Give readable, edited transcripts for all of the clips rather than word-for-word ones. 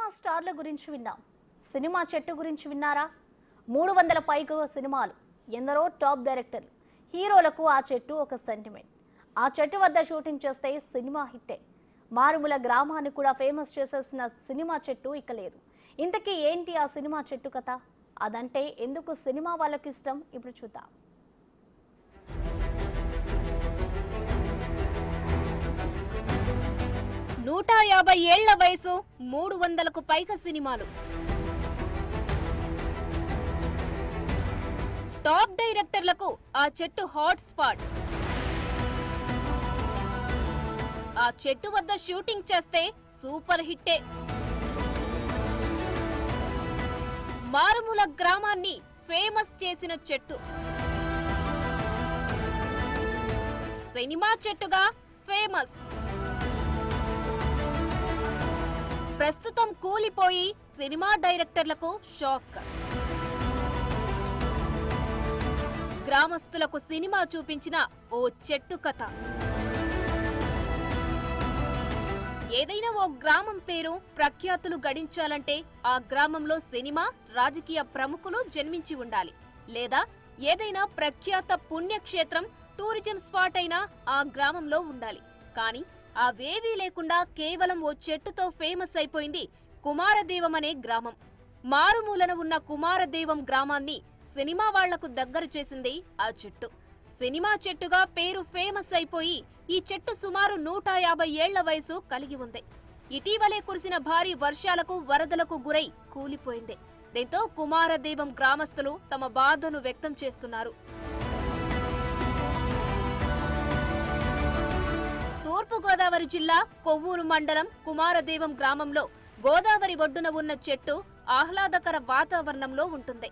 Cinema స్టార్ల గురించి విన్నాం. Cinema చెట్టు గురించి విన్నారా? 300 పైగా సినిమాలు, ఎందరో టాప్ డైరెక్టర్లు, హీరోలకు ఆ చెట్టు ఒక సెంటిమెంట్. ఆ చెట్టు వద్ద షూటింగ్ చేస్తే సినిమా హిట్టే. మారుమూల గ్రామాన్ని కూడా ఫేమస్ చేసేసిన సినిమా చెట్టు ఇక లేదు. ఇంతకీ ఏంటి ఆ సినిమా చెట్టు కథ? అదంటే ఎందుకు సినిమా వాళ్ళకి ఇష్టం? ఇప్పుడు చూద్దాం. 150 ఏళ్ల వయసు, 300కు పైగా సినిమాలు, టాప్ డైరెక్టర్లకు ఆ చెట్టు హాట్ స్పాట్. ఆ చెట్టు వద్ద షూటింగ్ చేస్తే సూపర్ హిట్టే. మారుమూల గ్రామాన్ని ఫేమస్ చేసిన చెట్టు, సినిమా చెట్టుగా ఫేమస్. ప్రస్తుతం కూలిపోయి సినిమా డైరెక్టర్లకు షాక్. గ్రామస్తులకు సినిమా చూపించిన ఓ చెట్టు కథ. ఏదైనా ఓ గ్రామం పేరు ప్రఖ్యాతులు గడించాలంటే ఆ గ్రామంలో సినిమా, రాజకీయ ప్రముఖులు జన్మించి ఉండాలి. లేదా ఏదైనా ప్రఖ్యాత పుణ్యక్షేత్రం, టూరిజం స్పాట్ అయినా ఆ గ్రామంలో ఉండాలి. కానీ అవేవీ లేకుండా కేవలం ఓ చెట్టుతో ఫేమస్ అయిపోయింది కుమారదేవం అనే గ్రామం. మారుమూలన ఉన్న కుమారదేవం గ్రామాన్ని సినిమా వాళ్లకు దగ్గర చేసింది ఆ చెట్టు. సినిమా చెట్టుగా పేరు ఫేమస్ అయిపోయి ఈ చెట్టు సుమారు 150 ఏళ్ల వయసు కలిగి ఉంది. ఇటీవలే కురిసిన భారీ వర్షాలకు, వరదలకు గురై కూలిపోయింది. దీంతో కుమారదేవం గ్రామస్తులు తమ బాధను వ్యక్తం చేస్తున్నారు. తూర్పు గోదావరి జిల్లా కొవ్వూరు మండలం కుమారదేవం గ్రామంలో గోదావరి ఒడ్డున ఉన్న చెట్టు ఆహ్లాదకర వాతావరణంలో ఉంటుంది.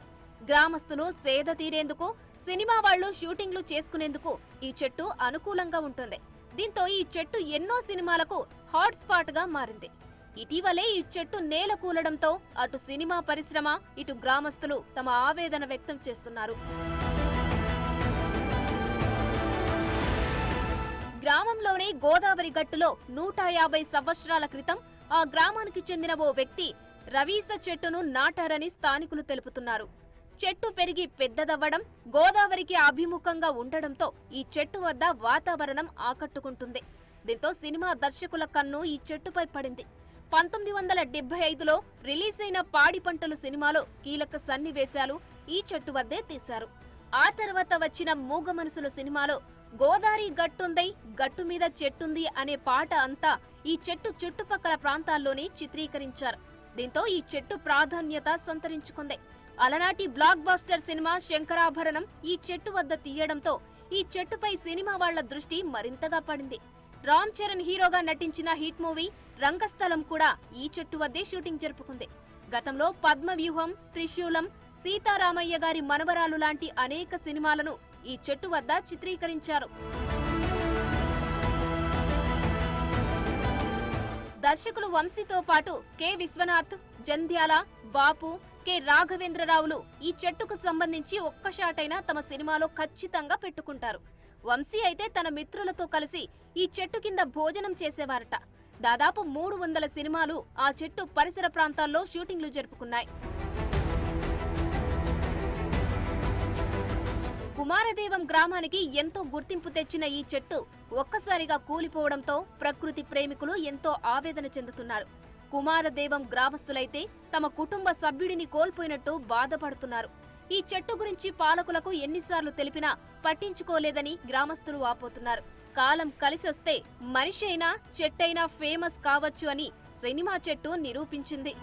గ్రామస్తులు సేద తీరేందుకు, సినిమా వాళ్లు షూటింగ్లు చేసుకునేందుకు ఈ చెట్టు అనుకూలంగా ఉంటుంది. దీంతో ఈ చెట్టు ఎన్నో సినిమాలకు హాట్ స్పాట్ గా మారింది. ఇటీవలే ఈ చెట్టు నేల కూలడంతో అటు సినిమా పరిశ్రమ, ఇటు గ్రామస్తులు తమ ఆవేదన వ్యక్తం చేస్తున్నారు. గ్రామంలోని గోదావరి గట్టులో 150 సంవత్సరాల క్రితం ఆ గ్రామానికి చెందిన ఓ వ్యక్తి రవీస చెట్టును నాటారని స్థానికులు తెలుపుతున్నారు. చెట్టు పెరిగి పెద్దదవ్వడం, గోదావరికి అభిముఖంగా ఉండడంతో ఈ చెట్టు వద్ద వాతావరణం ఆకట్టుకుంటుంది. దీంతో సినిమా దర్శకుల కన్ను ఈ చెట్టుపై పడింది. 1975లో రిలీజ్ అయిన పాడి పంటలు సినిమాలో కీలక సన్నివేశాలు ఈ చెట్టు వద్దే తీశారు. ఆ తర్వాత వచ్చిన మూగ మనసులు సినిమాలో గోదావరి గట్టుంది, గట్టు మీద చెట్టుంది అనే పాట అంతా ఈ చెట్టు చుట్టుపక్కల ప్రాంతాల్లోనే చిత్రీకరించారు. దీంతో ఈ చెట్టు ప్రాధాన్యత సంతరించుకుంది. అలనాటి బ్లాక్ బస్టర్ సినిమా శంకరాభరణం ఈ చెట్టు వద్ద తీయడంతో ఈ చెట్టుపై సినిమా వాళ్ల దృష్టి మరింతగా పడింది. రామ్ చరణ్ హీరోగా నటించిన హిట్ మూవీ రంగస్థలం కూడా ఈ చెట్టు వద్దే షూటింగ్ జరుపుకుంది. గతంలో పద్మవ్యూహం, త్రిశూలం, సీతారామయ్య గారి మనవరాలు లాంటి అనేక సినిమాలను ఈ చెట్టు వద్ద చిత్రీకరించారు. దర్శకులు వంశీతో పాటు కె విశ్వనాథ్, జంధ్యాల, బాపు, కె రాఘవేంద్రరావులు ఈ చెట్టుకు సంబంధించి ఒక్క షాట్ అయినా తమ సినిమాలో ఖచ్చితంగా పెట్టుకుంటారు. వంశీ అయితే తన మిత్రులతో కలిసి ఈ చెట్టు కింద భోజనం చేసేవారట. దాదాపు 300 సినిమాలు ఆ చెట్టు పరిసర ప్రాంతాల్లో షూటింగ్లు జరుపుకున్నాయి. కుమారదేవం గ్రామానికి ఎంతో గుర్తింపు తెచ్చిన ఈ చెట్టు ఒక్కసారిగా కూలిపోవడంతో ప్రకృతి ప్రేమికులు ఎంతో ఆవేదన చెందుతున్నారు. కుమారదేవం గ్రామస్తులైతే తమ కుటుంబ సభ్యుడిని కోల్పోయినట్టు బాధపడుతున్నారు. ఈ చెట్టు గురించి పాలకులకు ఎన్నిసార్లు తెలిపినా పట్టించుకోలేదని గ్రామస్తులు వాపోతున్నారు. కాలం కలిసొస్తే మనిషి అయినా చెట్టైనా ఫేమస్ కావచ్చు అని సినిమా చెట్టు నిరూపించింది.